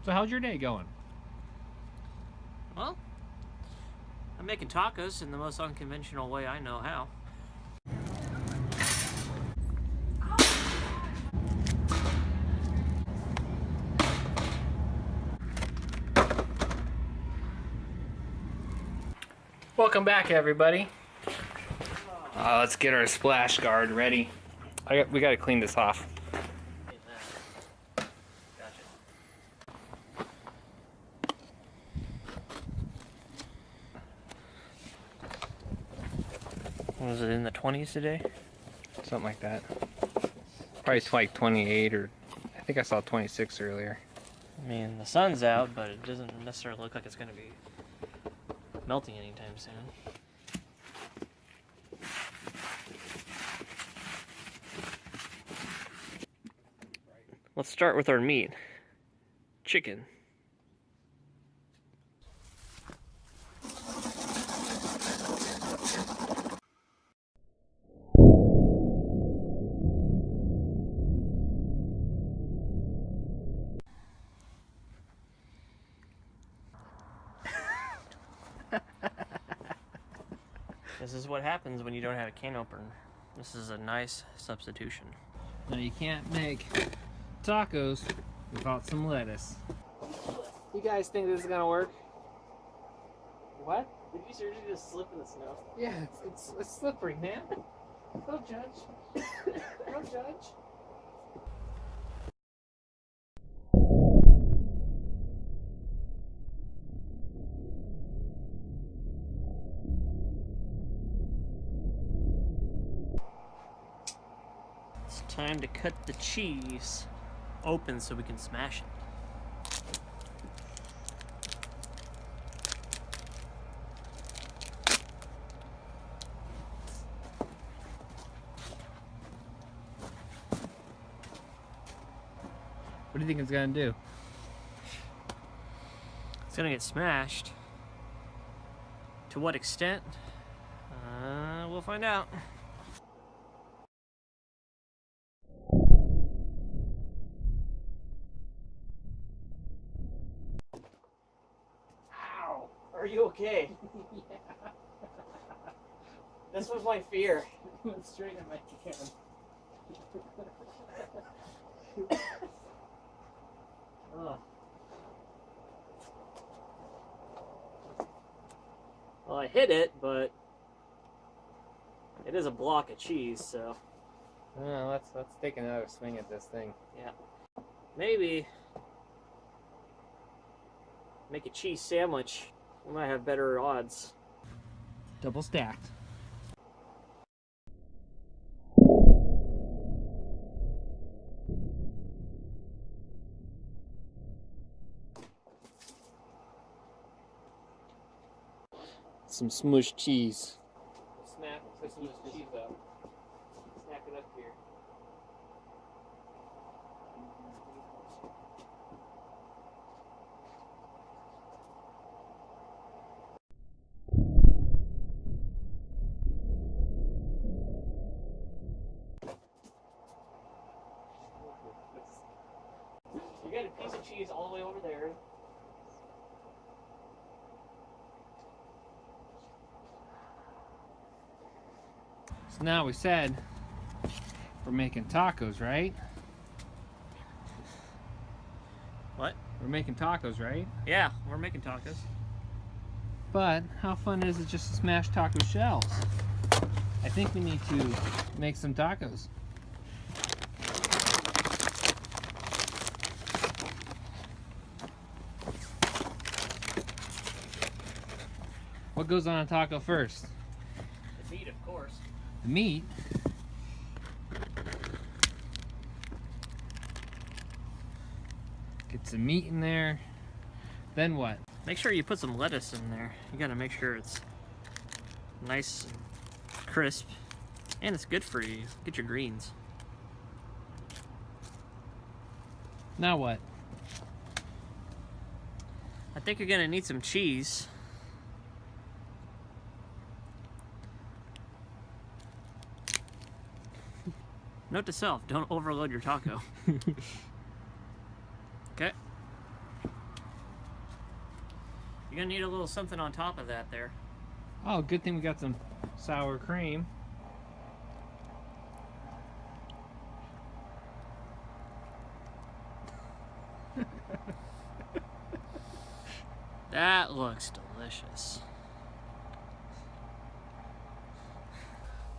So how's your day going? Well, I'm making tacos in the most unconventional way I know how. Welcome back, everybody. Let's get our splash guard ready. We gotta clean this off. Was it in the 20s today? Something like that. Probably like 28 or I think I saw 26 earlier. I mean, the sun's out, but it doesn't necessarily look like it's going to be melting anytime soon. Let's start with our meat. Chicken. This is what happens when you don't have a can opener. This is a nice substitution. Now you can't make tacos without some lettuce. You guys think this is gonna work? What? Did you seriously just slip in the snow? Yeah, it's slippery, man. Don't judge. Don't judge. It's time to cut the cheese open so we can smash it. What do you think it's gonna do? It's gonna get smashed. To what extent? We'll find out. Ow! Are you okay? Yeah. This was my fear. It went straight in my hand. Ugh. Well, I hit it, but it is a block of cheese, so Let's take another swing at this thing. yeah. Maybe make a cheese sandwich. We might have better odds. Double stacked. Some smushed cheese. Snap the cheese up. Snap it up here. You got a piece of cheese all the way over there. So now we said we're making tacos, right? What? We're making tacos, right? Yeah, we're making tacos. But how fun is it just to smash taco shells? I think we need to make some tacos. What goes on a taco first? The meat, of course. The meat. Get some meat in there. Then what? Make sure you put some lettuce in there. You gotta make sure it's nice and crisp. And it's good for you. Get your greens. Now what? I think you're gonna need some cheese. Note to self, don't overload your taco. Okay. You're gonna need a little something on top of that there. Oh, good thing we got some sour cream. That looks delicious.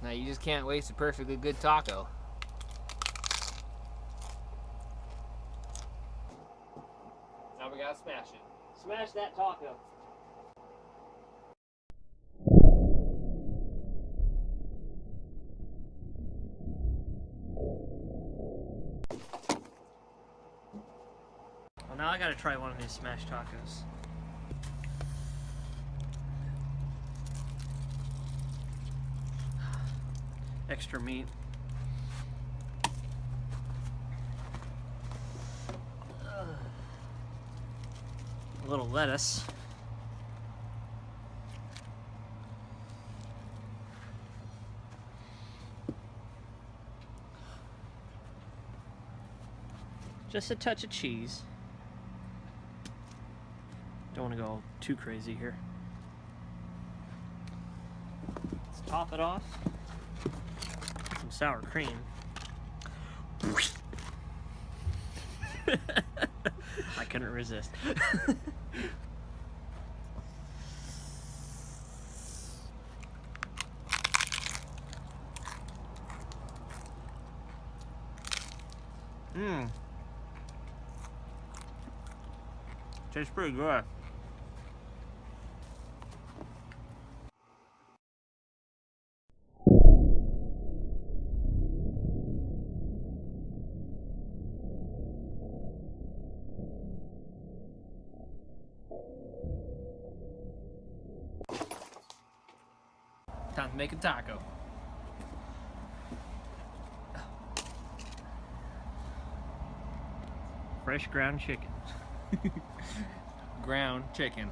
Now you just can't waste a perfectly good taco. Now we gotta smash it. Smash that taco. Well, now I gotta try one of these smashed tacos. Extra meat. A little lettuce. Just a touch of cheese. Don't want to go too crazy here. Let's top it off. Some sour cream. I couldn't resist. Mmm. Tastes pretty good. Time to make a taco. Fresh ground chicken. Ground chicken.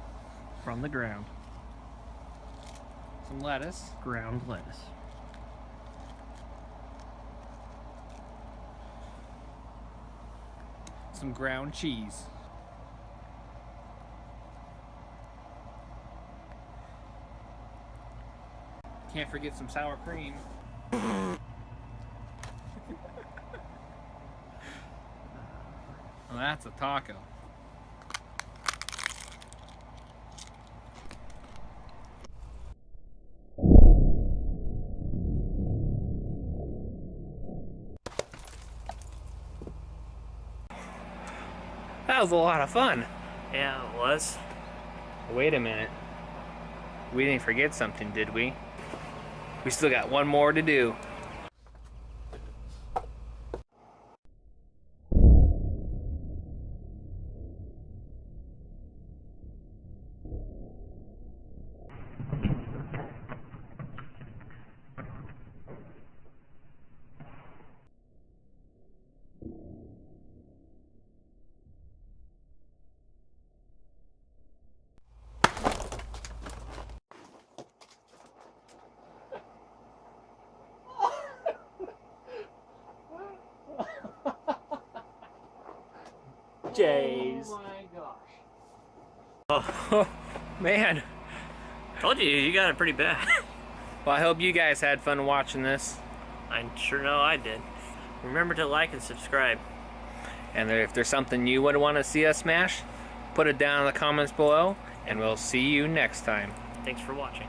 From the ground. Some lettuce. Ground lettuce. Some ground cheese. Can't forget some sour cream. Well, that's a taco. That was a lot of fun. Yeah, it was. Wait a minute. We didn't forget something, did we? We still got one more to do. Jays. Oh my gosh. Oh, man. Told you, you got it pretty bad. Well, I hope you guys had fun watching this. I sure know I did. Remember to like and subscribe. And if there's something you would want to see us smash, put it down in the comments below, and we'll see you next time. Thanks for watching.